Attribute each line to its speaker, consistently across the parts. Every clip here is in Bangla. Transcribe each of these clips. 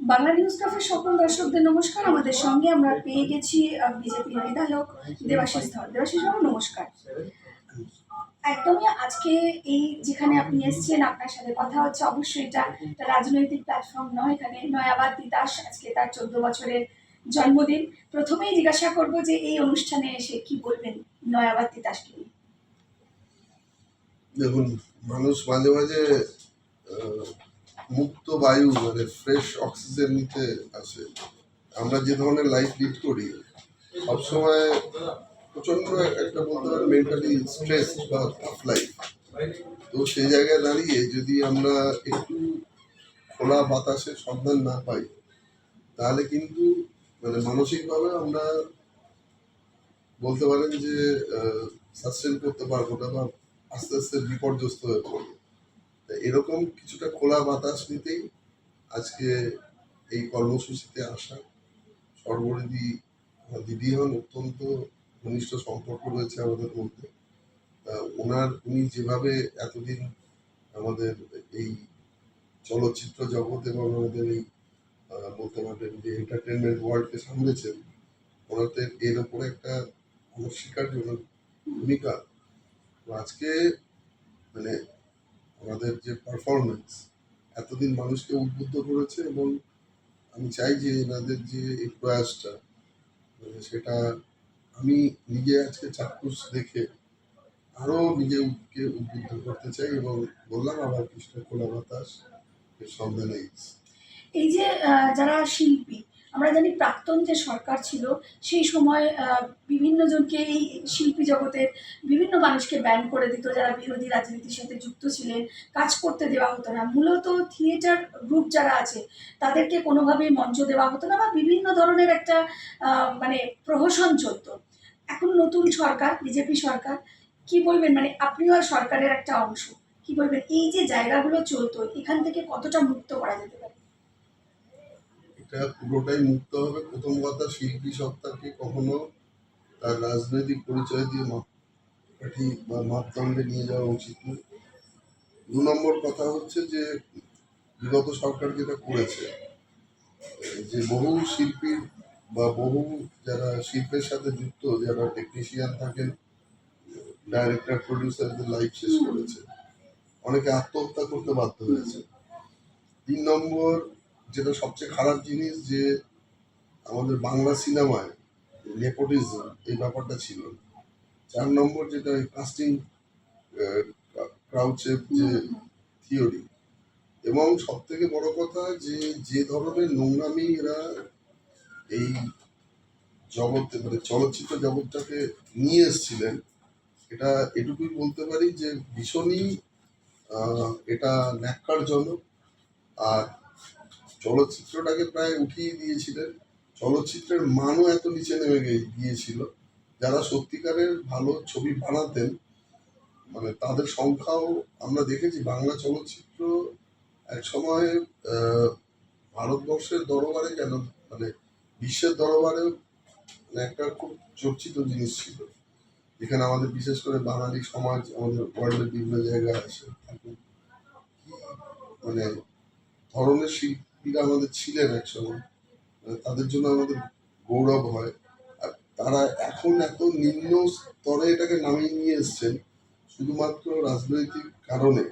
Speaker 1: বাংলা নিউজ ক্যাফের সকল দর্শকদের নমস্কার। আমাদের সঙ্গে আমরা পেয়ে গেছি বিজেপির বিধায়ক দেবাশিস ধর। দেবাশিস বাবু নমস্কার। একদমই আজকে এই যেখানে আপনি এসেছেন, আপনার সাথে কথা হচ্ছে, অবশ্যই এটা একটা রাজনৈতিক প্ল্যাটফর্ম নয়। এখানে নয়াবাদ তিতাস আজকে তার 14 বছরের জন্মদিন। প্রথমেই জিজ্ঞাসা করব যে এই অনুষ্ঠানে এসে কি বলবেন নয়াবাদ তিতাসকে নিয়ে?
Speaker 2: দেখুন, মানুষ মাঝে মাঝে মুক্ত বায়ু মানে ফ্রেশ অক্সিজেন নিতে আসে। আমরা যে ধরনের লাইফ লিড করি সবসময় প্রচন্ড একটা বলতে পারেন মেন্টালি স্ট্রেস বা টাফ লাইফ। তো সেই জায়গায় দাঁড়িয়ে যদি আমরা একটু খোলা বাতাসের সন্ধান না পাই তাহলে কিন্তু মানে মানসিকভাবে আমরা বলতে পারেন যে সাস্টেন করতে পারবো না বা আস্তে আস্তে বিপর্যস্ত হয়ে পড়বো। এরকম কিছুটা খোলা বাতাস নিতেই আজকে এই কর্মসূচিতে আসা। সর্বরিদি দিদি হন, অত্যন্ত ঘনিষ্ঠ সম্পর্ক রয়েছে আমাদের মধ্যে। উনি যেভাবে এতদিন আমাদের এই চলচ্চিত্র জগৎ এবং আমাদের এই বলতে পারবেন যে এন্টারটেনমেন্ট ওয়ার্ল্ডকে সামলেছেন, ওনাদের এর উপরে একটা অনস্বীকার্য ভূমিকা। আজকে মানে আমাদের যে পারফরমেন্স এতদিন মানুষকে উদ্বুদ্ধ করেছে এবং আমি চাই যে এনাদের যে এই প্রয়াসটা সেটা আমি নিজে আজকে চাক্ষুষ দেখে আরো নিজেকে উদ্বুদ্ধ করতে চাই এবং বললাম আবার কিছুটা খোলা বাতাস এর সন্ধানে।
Speaker 1: এই যে যারা শিল্পী, আমরা জানি প্রাক্তন যে সরকার ছিল সেই সময় বিভিন্ন জনকে এই শিল্পী জগতের বিভিন্ন মানুষকে ব্যান করে দিত, যারা বিরোধী রাজনীতির সাথে যুক্ত ছিলেন। কাজ করতে দেওয়া হতো না। মূলত থিয়েটার গ্রুপ যারা আছে তাদেরকে কোনোভাবেই মঞ্চ দেওয়া হতো না বা বিভিন্ন ধরনের একটা মানে প্রহসন চলতো। এখন নতুন সরকার, বিজেপি সরকার, কি বলবেন? মানে আপনিও সরকারের একটা অংশ, কি বলবেন এই যে জায়গাগুলো চলতো এখান থেকে কতটা মুক্ত করা যেতে পারে?
Speaker 2: এটা পুরোটাই মুক্ত হবে। প্রথম কথা, শিল্পী সত্তাকে কখনো তার রাজনৈতিক পরিচয় দিয়ে মাপকাঠি বা মাপদণ্ডে নিয়ে যাওয়া উচিত নয়। 2 নম্বর কথা হচ্ছে যে বিগত সরকার যেটা করেছে যে বহু শিল্পীর বা বহু যারা শিল্পের সাথে যুক্ত, যারা টেকনিশিয়ান থাকেন, ডাইরেক্টর প্রডিউসারদের লাইফ শেষ করেছে, অনেকে আত্মহত্যা করতে বাধ্য হয়েছে। 3 নম্বর যেটা সবচেয়ে খারাপ জিনিস, যে আমাদের বাংলা সিনেমায় নেপোটিজম এই ব্যাপারটা ছিল। 4 নম্বর যেটা কাস্টিং ক্রাউচের যে থিওরি, এবং সব থেকে বড় কথা যে ধরনের নোংরামি এরা এই জগতে মানে চলচ্চিত্র জগৎটাকে নিয়ে এসেছিলেন, এটা এটুকুই বলতে পারি যে ভীষণই এটা ন্যাক্কারজনক। আর চলচ্চিত্রটাকে প্রায় উঠিয়ে দিয়েছিলেন। চলচ্চিত্রের মানও এত নিচে নেমে গিয়েছিল, যারা সত্যিকারের ভালো ছবি বানাতেন মানে তাদের সংখ্যাও আমরা দেখেছি। বাংলা চলচ্চিত্র এক সময় ভারতবর্ষের দরবারে কেন মানে বিশ্বের দরবারে মানে একটা খুব চর্চিত জিনিস ছিল, যেখানে আমাদের বিশেষ করে বাঙালি সমাজ আমাদের ওয়ার্ল্ডের বিভিন্ন জায়গায় আসে থাকে। মানে ধরনের শিল্পীরা আমাদের ছিলেন একসময়, তাদের জন্য আমাদের গৌরব হয়। আর তারা এখন এত নিম্ন স্তরে এটাকে নামিয়ে নিয়ে এসছেন শুধুমাত্র রাজনৈতিক কারণে।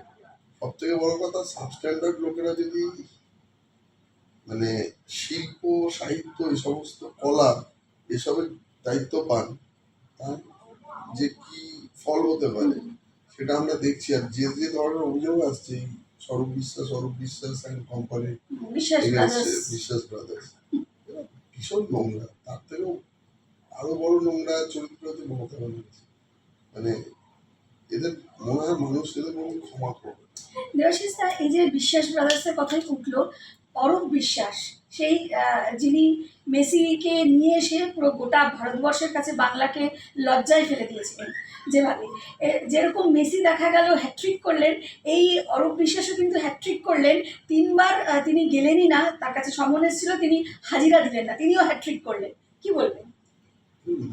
Speaker 2: সব থেকে বড় কথা, সাবস্ট্যান্ডার্ড লোকেরা যদি মানে শিল্প, সাহিত্য, এই সমস্ত কলা এসবের দায়িত্ব পান, তার যে কি ফল হতে পারে সেটা আমরা দেখছি। আর যে যে ধরনের অভিযোগ আসছে স্বরূপ বিশ্বাস অ্যান্ড কোম্পানি, বিশ্বাস ব্রাদার্স, ভীষণ নোংরা। তার থেকেও আরো বড় নোংরা চরিত্র হচ্ছে মমতা ব্যানার্জি। মানে এদের মনে হয় মানুষ এদের মনে ক্ষমা করবে।
Speaker 1: দেবাশিস দা, এই যে বিশ্বাস ব্রাদার্সের কথাই উঠলো, অরূপ বিশ্বাস, সেই যিনি মেসিকে নিয়ে এসে পুরো গোটা ভারতবর্ষের কাছে বাংলাকে লজ্জায় ফেলে দিয়েছিলেন, যেভাবে যেরকম মেসি দেখা গেল হ্যাট্রিক করলেন, এই অরূপ বিশ্বাসও কিন্তু হ্যাট্রিক করলেন। 3বার তিনি গেলেনই না, তার কাছে সমন এসেছিল, তিনি হাজিরা দিলেন না, তিনিও হ্যাট্রিক করলেন। কি বলবেন?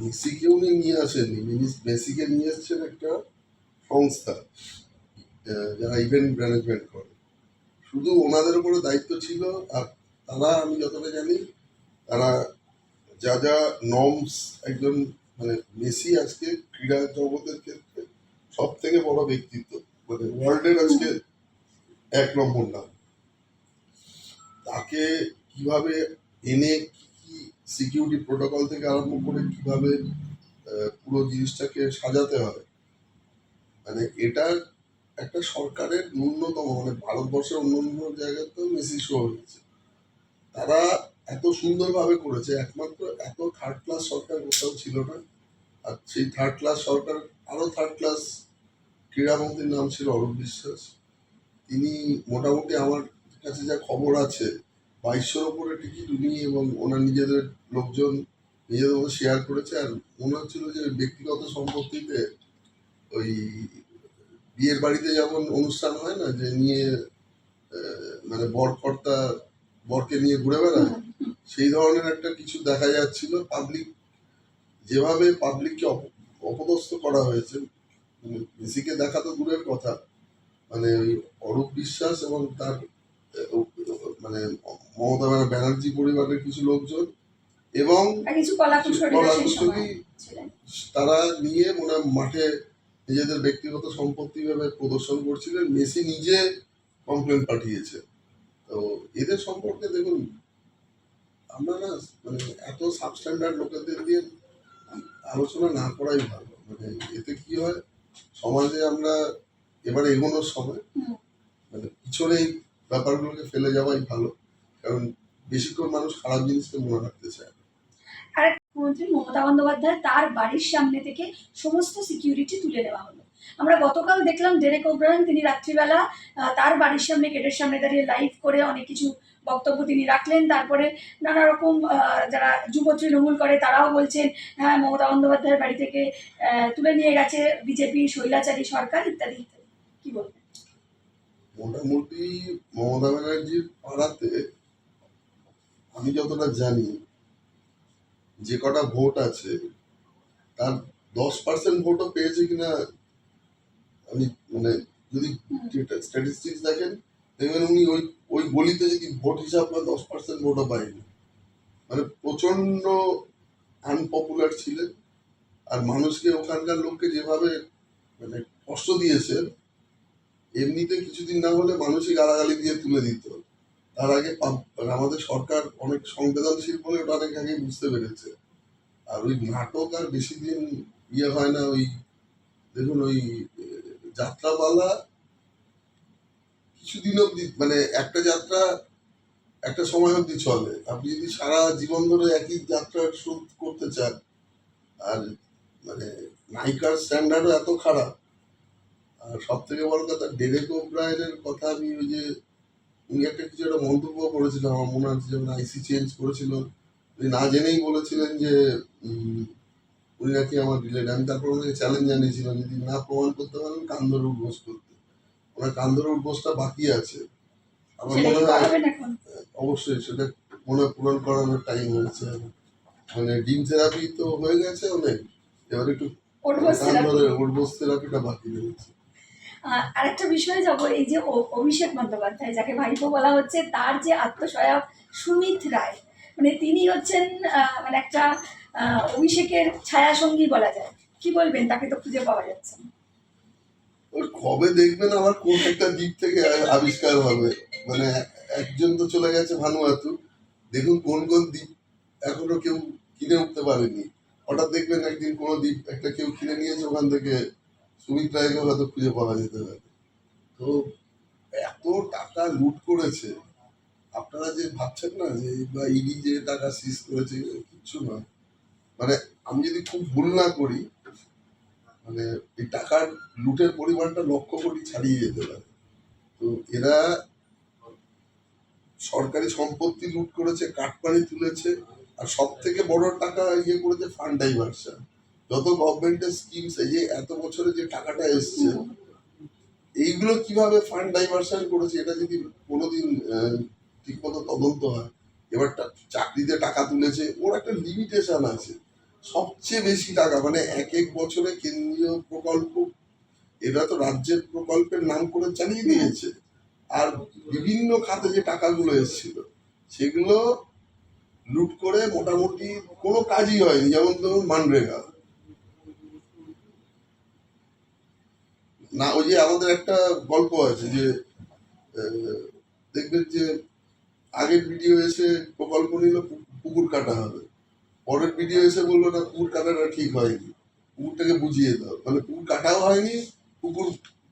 Speaker 2: মেসিকে উনি নিয়ে আসেননি, মেসিকে নিয়ে এসছেন একটা সংস্থা যারা ইভেন্ট ম্যানেজমেন্ট করে। শুধু ওনাদের উপরে দায়িত্ব ছিল। আর তারা আমি যতটা জানি তারা যা যা নর্মস একজন মানে মেসি আজকে ক্রীড়া জগতের ক্ষেত্রে সব থেকে বড় ব্যক্তিত্ব, মানে ওয়ার্ল্ডের আজকে 1 নম্বর নাম। তাকে কিভাবে এনে কি সিকিউরিটি প্রোটোকল থেকে আরম্ভ করে কিভাবে পুরো জিনিসটাকে সাজাতে হয়, মানে এটা একটা সরকারের ন্যূনতম, মানে ভারতবর্ষের অন্য অন্য জায়গায় তো মেসি শো হয়েছে, তারা এত সুন্দরভাবে করেছে। একমাত্র এত থার্ড ক্লাস সরকার কোথাও ছিল না। আর সেই থার্ড ক্লাস সরকার, আরো থার্ড ক্লাস ক্রীড়ামন্ত্রীর নাম ছিল অরূপ বিশ্বাস। তিনি মোটামুটি আমার কাছে যা খবর আছে 2200-র উপরে টিকিট উনি এবং ওনার নিজেদের লোকজন নিজেদের মধ্যে শেয়ার করেছে। আর মনে হচ্ছিল যে ব্যক্তিগত সম্পত্তিতে ওই বিয়ের বাড়িতে যেমন অনুষ্ঠান হয় না, যে নিয়ে মানে বরকর্তা বরকে নিয়ে ঘুরে বেড়ায়, সেই ধরনের একটা কিছু দেখা যাচ্ছিল। পাবলিক যেভাবে পাবলিককে অপদস্থ করা হয়েছে, মানে মেসিকে দেখা তো দূরের কথা, মানে ওই অরূপ বিশ্বাস এবং তার মানে মমতা ব্যানার্জি পরিবারের কিছু লোকজন এবং
Speaker 1: আর কিছু কলাকুশলীরা সেই সময় ছিলেন।
Speaker 2: তারা নিয়ে মনে হয় মাঠে নিজেদের ব্যক্তিগত সম্পত্তি ভাবে প্রদর্শন করছিলেন। মেসি নিজে কমপ্লেন পাঠিয়েছে। তো এদের সম্পর্কে দেখুন, আমরা না মানে এত সাবস্ট্যান্ডার্ড লোকেদের দিয়ে আলোচনা না করাই ভালো। মানে এতে কি হয়, সমাজে আমরা এবারে এগোনোর সময় মানে পিছনে এই ব্যাপারগুলোকে ফেলে যাওয়াই ভালো, কারণ বেশিক্ষণ মানুষ খারাপ জিনিসকে মনে রাখতে চায়।
Speaker 1: আর মুখ্যমন্ত্রী মমতা বন্দ্যোপাধ্যায় তার বাড়ির সামনে থেকে সমস্ত সিকিউরিটি তুলে নেওয়া হলো। আমরা গতকাল দেখলাম ডেরেক ওব্রায়ান, তিনি রাত্রিবেলা তার বাড়ির সামনে গেটের সামনে দাঁড়িয়ে লাইভ করে অনেক কিছু বক্তব্য তিনি রাখলেন। তারপরে নানা রকম যারা যুব তৃণমূল করে তারাও বলছেন হ্যাঁ মমতা বন্দ্যোপাধ্যায়ের বাড়ি থেকে তুলে নিয়ে গেছে বিজেপি স্বৈরাচারী সরকার ইত্যাদি ইত্যাদি। কি বলবেন?
Speaker 2: মোটামুটি মমতা ব্যানার্জির পাড়াতে আমি যতটা জানি যে কটা ভোট আছে তার 10% ভোটও পেয়েছে কিনা, আমি মানে যদি স্ট্যাটিস্টিক্স দেখেন দেখবেন উনি ওই ওই গলিতে যদি ভোট হিসাব করে 10% ভোটও পায়নি। মানে প্রচন্ড আনপপুলার ছিলেন। আর মানুষকে, ওখানকার লোককে যেভাবে মানে কষ্ট দিয়েছেন, এমনিতে কিছুদিন না হলে মানুষই গালাগালি দিয়ে তুলে দিত। তার আগে মানে আমাদের সরকার অনেক সংবেদনশীল বলে ওটা অনেক আগে বুঝতে পেরেছে। আর ওই নাটক আর বেশি দিন ইয়ে হয় না। ওই দেখুন ওই যাত্রাপালা কিছুদিন অব্দি, মানে একটা যাত্রা একটা সময় অব্দি চলে। আপনি যদি সারা জীবন ধরে একই যাত্রার শুট করতে চান, আর মানে নায়িকার স্ট্যান্ডার্ডও এত খারাপ। আর সব থেকে বড় কথা, ডেরেক ওব্রায়ানের কথা, আমি ওই যে উনি একটা কিছু একটা মন্তব্য করেছিলেন, আমার মনে হচ্ছে যখন আইসি চেঞ্জ করেছিল, উনি না জেনেই বলেছিলেন যে উনি নাকি আমার রিলেটেড। আমি তারপর ওনাকে চ্যালেঞ্জ জানিয়েছিলাম যদি না প্রমাণ করতে পারেন কান ধরে উঠবোস করতে। ওনার কান ধরে উঠবোসটা বাকি আছে। আমার মনে হয় অবশ্যই সেটা মনে পূরণ করানোর টাইম হয়েছে। মানে ডিম থেরাপি তো হয়ে গেছে অনেক, এবার একটু কান ধরে উঠবোস থেরাপিটা বাকি রয়েছে।
Speaker 1: আরেকটা বিষয়ে যাব, এই যে অভিষেক বন্দ্যোপাধ্যায় যাকে ভাইপো বলা হচ্ছে, তার যে আত্মসহায়ক সুমিত রায়, মানে তিনি হচ্ছেন মানে একটা অভিষেকের ছায়াসঙ্গী বলা যায়। কি বলবেন? তাকে তো খুঁজে পাওয়া যাচ্ছে না।
Speaker 2: ওর কবে দেখবেন আবার কোন একটা দিক থেকে আবিষ্কার হবে। মানে একজন তো চলে গেছে ভানুয়াতু, দেখুন কোন কোন দ্বীপ এখনো কেউ কিনে উঠতে পারেনি। হঠাৎ দেখবেন একদিন কোনো দ্বীপ একটা কেউ কিনে নিয়েছে, ওখান থেকে সুমিত রায়কে হয়তো খুঁজে পাওয়া যেতে পারে। তো এত টাকা লুট করেছে, আপনারা যে ভাবছেন না যে বা ইডি যে টাকা সিজ করেছে, কিচ্ছু নয়। মানে আমি যদি খুব ভুল না করি, মানে এই টাকার লুটের পরিমাণটা 1,00,00,000 কোটি ছাড়িয়ে যেতে পারে। তো এরা সরকারি সম্পত্তি লুট করেছে, কাটমানি তুলেছে, আর সব থেকে বড় টাকা ইয়ে করেছে ফান্ড ডাইভার্সন। যত গভর্নমেন্টের স্কিমস, এই যে এত বছরে যে টাকাটা এসছে, এইগুলো কিভাবে ফান্ড ডাইভার্সন করেছে এটা যদি কোনোদিন ঠিক মতো তদন্ত হয়। এবার চাকরিতে টাকা তুলেছে, ওর একটা লিমিটেশন আছে। সবচেয়ে বেশি টাকা মানে এক এক বছরে কেন্দ্রীয় প্রকল্প, এরা তো রাজ্যের প্রকল্পের নাম করে চালিয়ে দিয়েছে। আর বিভিন্ন খাতে যে টাকাগুলো এসেছিল সেগুলো লুট করে মোটামুটি কোনো কাজই হয়নি। যেমন ধরুন মানরেগা, না ওই যে আমাদের একটা গল্প আছে যে দেখবেন যে আগের ভিডিও এসে প্রকল্প নিল পুকুর কাটা হবে, পরের ভিডিও এসে বললো না পুকুর কাটাটা ঠিক হয়নি, পুকুরটাকে বুঝিয়ে দাও, মানে পুকুর কাটাও হয়নি, পুকুর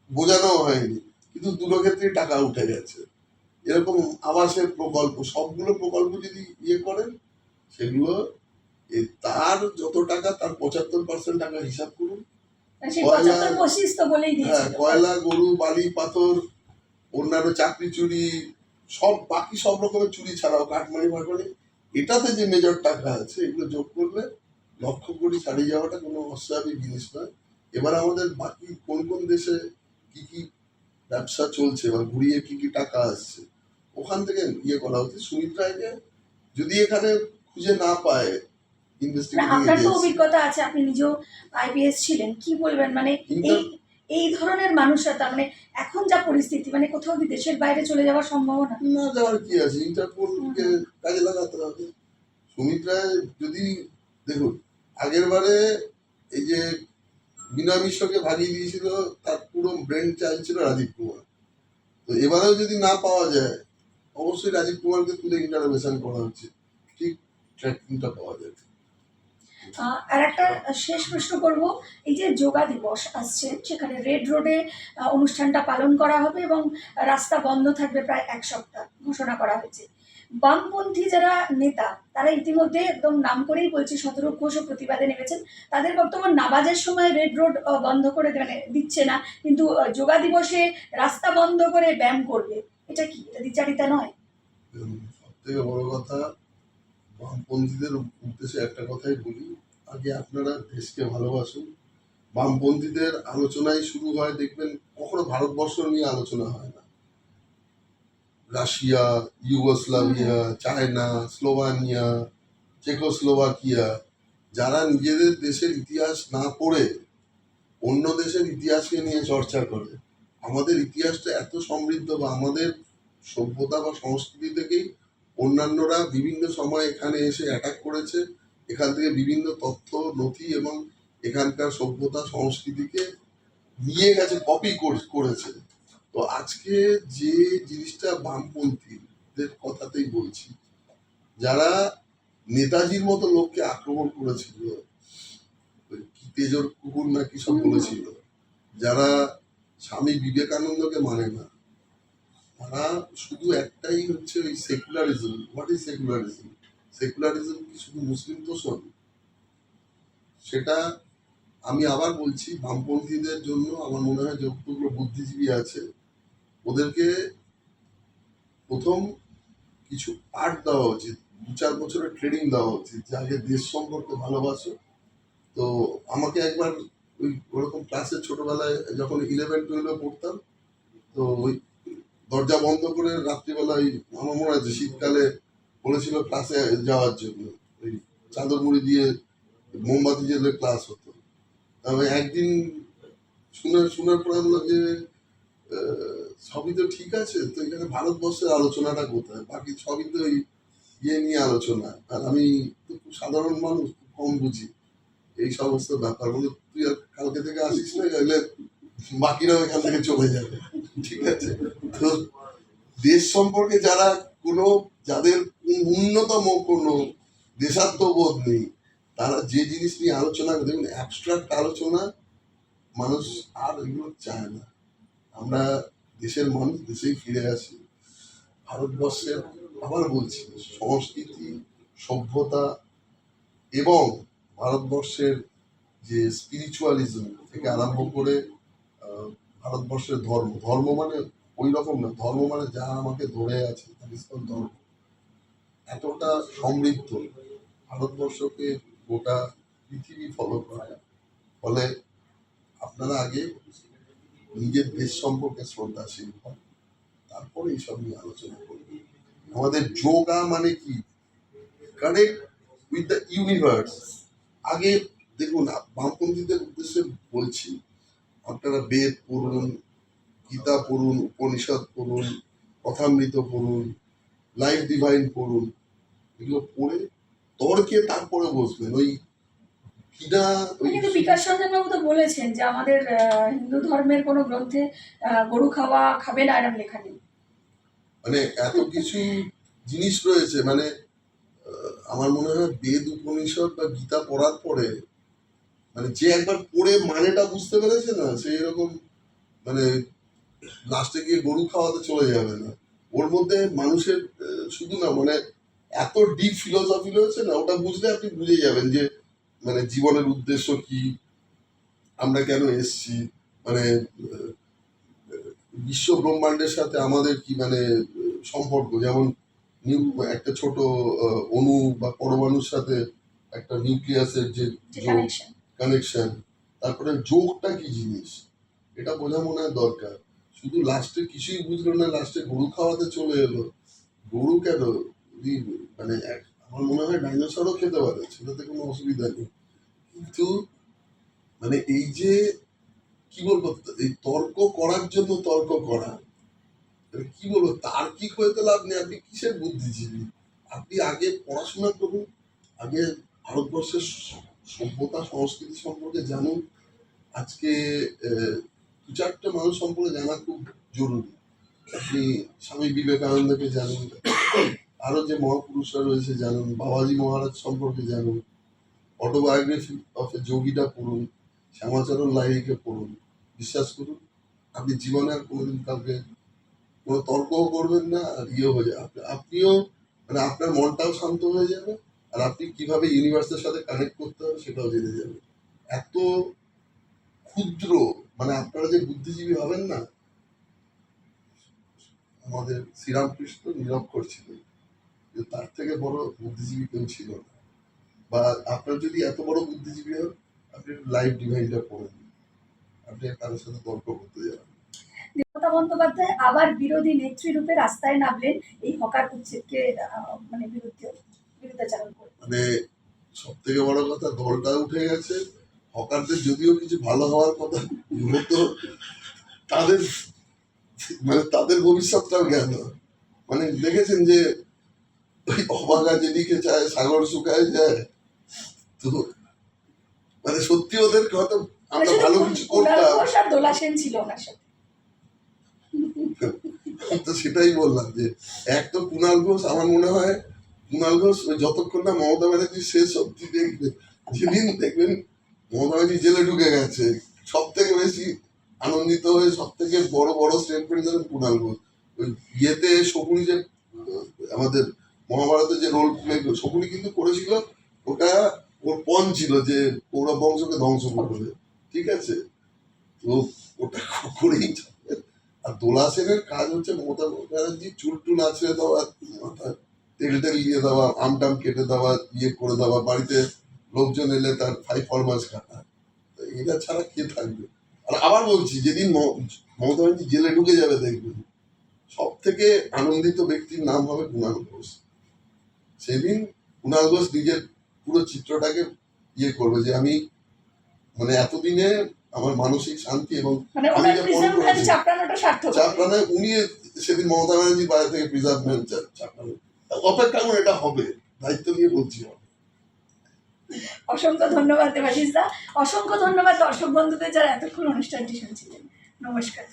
Speaker 2: বোঝানোও হয়নি, কিন্তু দুটো ক্ষেত্রেই টাকা উঠে গেছে। এরকম আবাসের প্রকল্প, সবগুলো প্রকল্প যদি ইয়ে করেন সেগুলো তার যত টাকা তার 75% টাকা হিসাব করুন।
Speaker 1: সেই
Speaker 2: কয়লা,
Speaker 1: 75 তো বলেই
Speaker 2: হ্যাঁ,
Speaker 1: দিয়েছিল।
Speaker 2: কয়লা, গরু, বালি, পাথর, অন্যান্য চাকরি চুরি, সব বাকি সব রকমের চুরি ছাড়াও কাটমানি ফাটমানি, এটাতে যে মেজর টাকা আছে এগুলো যোগ করলে লক্ষ কোটি ছাড়িয়ে যাওয়াটা কোনো অস্বাভাবিক জিনিস নয়। এবার আমাদের বাকি কোন কোন দেশে কি কি ব্যবসা চলছে বা ঘুরিয়ে কি কি টাকা আসছে ওখান থেকে ইয়ে করা উচিত। সুমিত্রাকে যদি এখানে খুঁজে না পায়
Speaker 1: না,
Speaker 2: ইনভেস্টিগেটিং
Speaker 1: আপনার তো
Speaker 2: এজেন্সি,
Speaker 1: অভিজ্ঞতা আছে, আপনি নিজেও আইপিএস ছিলেন, কি বলবেন মানে এই এই ধরনের মানুষরা, তার মানে এখন যা পরিস্থিতি, মানে কোথাও কি দেশের বাইরে চলে যাওয়ার সম্ভাবনা?
Speaker 2: না যাওয়ার কি আছে, ইন্টারপোলকে কাজে লাগাতে হবে। সুমিত্রা যদি, দেখুন আগের বারে এই যে বিনা মিশ্রকে ভাগিয়ে দিয়েছিল, তার পুরো ব্রেন চাইল্ড ছিল রাজীব কুমার। তো এবারেও যদি না পাওয়া যায় অবশ্যই রাজীব কুমারকে তুলে ইন্টারভেশন করা উচিত, ঠিক ট্র্যাকিংটা পাওয়া যাবে।
Speaker 1: আর একটা শেষ প্রশ্ন করব, এই যে যোগা দিবস আসছে, সেখানে রেড রোডে অনুষ্ঠানটা পালন করা হবে এবং রাস্তা বন্ধ থাকবে প্রায় 1 সপ্তাহ ঘোষণা করা হয়েছে। বামপন্থী যারা নেতা, তারা ইতিমধ্যে একদম নাম করেই বলছে, শতরূপ ঘোষও প্রতিবাদে নেমেছেন। তাদের বক্তব্য, নামাজের সময় রেড রোড বন্ধ করে মানে দিচ্ছে না, কিন্তু যোগা দিবসে রাস্তা বন্ধ করে ব্যায়াম করবে। এটা কি, এটা দ্বিচারিতা নয়?
Speaker 2: সব থেকে বড় কথা, বামপন্থীদের উদ্দেশ্যে একটা কথাই বলি, আগে আপনারা দেশকে ভালোবাসুন। বামপন্থীদের আলোচনায় শুরু হয় দেখবেন কখনো ভারতবর্ষ নিয়ে আলোচনা হয় না, Russia, Yugoslavia, China, Slovenia, Czechoslovakia, যারা নিজেদের দেশের ইতিহাস না পড়ে অন্য দেশের ইতিহাসকে নিয়ে চর্চা করে। আমাদের ইতিহাসটা এত সমৃদ্ধ, বা আমাদের সভ্যতা বা সংস্কৃতি থেকেই অন্যান্যরা বিভিন্ন সময় এখানে এসে অ্যাটাক করেছে, এখান থেকে বিভিন্ন তথ্য নথি এবং এখানকার সভ্যতা সংস্কৃতিকে নিয়ে গেছে, কপি করেছে। তো আজকে যে জিনিসটা বামপন্থীদের কথাতেই বলছি, যারা নেতাজির মতো লোককে আক্রমণ করেছিল, ওই কি তেজর কুকুর না কি সব বলেছিল, যারা স্বামী বিবেকানন্দকে মানে না, তারা শুধু একটাই হচ্ছে ওই secularism. What is secularism? Secularism কি শুধু মুসলিম তোষণ? সেটা আমি আবার বলছি, বামপন্থীদের জন্য আমার মনে হয় যতগুলো বুদ্ধিজীবী আছে ওদেরকে প্রথম কিছু পাঠ দেওয়া উচিত, 2-4 বছরের ট্রেনিং দেওয়া উচিত, যে আগে দেশ সম্পর্কে ভালোবাসো। তো আমাকে একবার ওই ওরকম ক্লাসে ছোটবেলায় যখন 11-12 পড়তাম, তো ওই দরজা বন্ধ করে রাত্রিবেলায়, আমার মনে আছে শীতকালে বলেছিল ক্লাসে যাওয়ার জন্য, ওই চাদর মুড়ি দিয়ে মোমবাতি জ্বেলে ক্লাস হতো। তবে একদিন শোনার পর হলো যে সবই তো ঠিক আছে, তো এখানে ভারতবর্ষের আলোচনাটা কোথায়, বাকি সবই তো ওই ইয়ে নিয়ে আলোচনা। আর আমি তো খুব সাধারণ মানুষ, খুব কম বুঝি এই সমস্ত ব্যাপার। বলে তুই আর কালকে থেকে আসিস না, গেলে বাকিরাও এখান থেকে চলে যাবে, ঠিক আছে? তো দেশ সম্পর্কে যারা কোনো, যাদের ন্যূনতম কোনো দেশাত্মবোধ নেই, তারা যে জিনিস নিয়ে আলোচনা করে, দেখুন অ্যাবস্ট্রাক্ট আলোচনা মানুষ আর এগুলো চায় না। আমরা দেশের মানুষ দেশেই ফিরে আসি। ভারতবর্ষের, আবার বলছি, সংস্কৃতি, সভ্যতা এবং ভারতবর্ষের যে স্পিরিচুয়ালিজম থেকে আরম্ভ করে ভারতবর্ষের ধর্ম, ধর্ম মানে ওই রকম না, ধর্ম মানে যা আমাকে ধরে আছে, ধর্ম এতটা সমৃদ্ধ, ভারতবর্ষকে গোটা পৃথিবী ফলো করে। ফলে আপনারা আগে নিজের দেশ সম্পর্কে শ্রদ্ধাশীল হন, তারপরে এইসব নিয়ে আলোচনা করবেন। আমাদের যোগা মানে কি, কানেক্ট উইথ দ্য ইউনিভার্স। আগে দেখুন, বামপন্থীদের উদ্দেশ্যে বলছি, আপনারা বেদ পড়ুন, গীতা পড়ুন, উপনিষদ পড়ুন, কথামৃত পড়ুন, লাইফ ডিভাইন পড়ুন, এগুলো পড়ে তর্কে তারপরে বসবেন। ওই কিনা ওই
Speaker 1: কিন্তু বিকাশ রঞ্জন বাবু তো বলেছেন যে আমাদের হিন্দু ধর্মের কোনো গ্রন্থে গরু খাওয়া খাবে না এরকম লেখা নেই।
Speaker 2: মানে এত কিছু জিনিস রয়েছে, মানে আমার মনে হয় বেদ উপনিষদ বা গীতা পড়ার পরে মানে যে একবার পড়ে মানেটা বুঝতে পেরেছে না, সে এরকম মানে লাস্টে গিয়ে গরু খাওয়াতে চলে যাবে না। ওর মধ্যে মানুষের শুধু না মানে এত ডিপ ফিলোসফি রয়েছে না, ওটা বুঝলে আপনি বুঝে যাবেন যে মানে জীবনের উদ্দেশ্য কি, আমরা কেন এসছি, মানে বিশ্ব ব্রহ্মাণ্ডের সাথে আমাদের কি মানে সম্পর্ক। যেমন একটা ছোট অণু বা পরমাণুর সাথে একটা নিউক্লিয়াসের যে
Speaker 1: কানেকশন।
Speaker 2: কানেকশন, তারপরে যোগটা কি জিনিস, এটা বোঝা মনে হয় দরকার। শুধু লাস্টে কিছুই বুঝলো না, লাস্টে গরু খাওয়াতে চলে এলো। গরু কেন, যদি মানে আমার মনে হয় ডাইনোসরও খেতে পারে, সেটাতে কোনো অসুবিধা নেই। কিন্তু মানে এই যে কি বলবো, এই তর্ক করার জন্য তর্ক করা, মানে কি বলবো, তার্কিক হয়ে তো লাভ নেই। আপনি কিসের বুদ্ধিজীবী? আপনি আগে পড়াশোনা করুন, আগে ভারতবর্ষের সভ্যতা সংস্কৃতি সম্পর্কে জানুন। আজকে দু চারটে মানুষ সম্পর্কে জানা খুব জরুরি। আপনি স্বামী বিবেকানন্দকে জানুন, আরো যে মহাপুরুষরা রয়েছে জানুন, বাবাজি মহারাজ সম্পর্কে জানুন, অটোবায়োগ্রাফি অফ এ যোগীটা পড়ুন, শ্যামাচরণ লাহিড়িকে পড়ুন। বিশ্বাস করুন, আপনি জীবনে আর কোনোদিন কাউকে কোনো তর্কও করবেন না, আর ইয়ে হয়ে যাবে আপনিও, মানে আপনার মনটাও শান্ত হয়ে যাবে, আর আপনি কিভাবে ইউনিভার্সের সাথে কানেক্ট করতে হবে সেটাও জেনে যাবে। এত ক্ষুদ্র, মানে আপনারা যে বুদ্ধিজীবী হবেন না, আমাদের শ্রীরামকৃষ্ণ নিরক্ষর ছিলেন, তার থেকে বড় বুদ্ধিজীবী কেউ ছিল না। বা আপনার যদি এত বড় বুদ্ধিজীবী হন, আপনি লাইফ ডিভাইনটা পড়েন, আপনি কারোর সাথে তর্ক করতে যাবেন।
Speaker 1: মমতা বন্দ্যোপাধ্যায় আবার বিরোধী নেত্রী রূপে রাস্তায় নামলেন এই হকার উচ্ছেদকে মানে বিরুদ্ধাচারণ করে।
Speaker 2: মানে সব থেকে বড় কথা, দলটা উঠে গেছে। হকারদের যদিও কিছু ভালো হওয়ার কথা, মূলত তাদের মানে তাদের ভবিষ্যৎটাও গেল। মানে দেখেছেন যে ওই অবাগা যেদিকে চায় সাগর শুকায় যায়। তো মানে সত্যি ওদের হয়তো আমরা ভালো কিছু করতাম,
Speaker 1: আর দোলা সেন ছিল ওনার সাথে।
Speaker 2: তো সেটাই বললাম যে এক তো কুণাল ঘোষ, আমার মনে হয় কুণাল ঘোষ ওই যতক্ষণ না মমতা ব্যানার্জি শেষ অব্দি দেখবে, যেদিন দেখবেন মমতা ব্যানার্জি জেলে ঢুকে গেছে, সব থেকে বেশি আনন্দিত হয়ে সব থেকে বড় বড় স্টেটমেন্ট দেবেন কুণাল ঘোষ। ওই ইয়েতে শকুনি যে আমাদের মহাভারতে যে রোল প্লে শকুনি কিন্তু করেছিল, ওটা ওর পণ ছিল যে কৌরব বংশকে ধ্বংস করবে, ঠিক আছে? তো ওটা করেই যাবে। আর দোলা সেনের কাজ হচ্ছে মমতা ব্যানার্জি চুল টুল আছড়ে দেওয়া, মাথায় তেল টেল দিয়ে দেওয়া, আম টাম কেটে দেওয়া, ইয়ে করে দেওয়া, বাড়িতে লোকজন এলে তার 5 ফরমাস কাটা। এটা ছাড়া কে থাকবে? আর আবার বলছি, যেদিন মমতা ব্যানার্জি জেলে ঢুকে যাবে দেখবেন সব থেকে আনন্দিত ব্যক্তির নাম হবে কুণাল ঘোষ। সেদিন কুণাল ঘোষ নিজের পুরো চিত্রটাকে ইয়ে করবে যে আমি মানে এতদিনে আমার মানসিক শান্তি এবং আমি যে চাপড়ানো, উনি সেদিন মমতা ব্যানার্জির বাইরে থেকে প্রিজার্ভমেন্ট চাপড়ানো। অপেক্ষা করে এটা হবে, দায়িত্ব নিয়ে বলছি।
Speaker 1: অসংখ্য ধন্যবাদ দেবাশিস দা, অসংখ্য ধন্যবাদ দর্শক বন্ধুদের যারা এতক্ষণ অনুষ্ঠানটি শুনছিলেন। নমস্কার।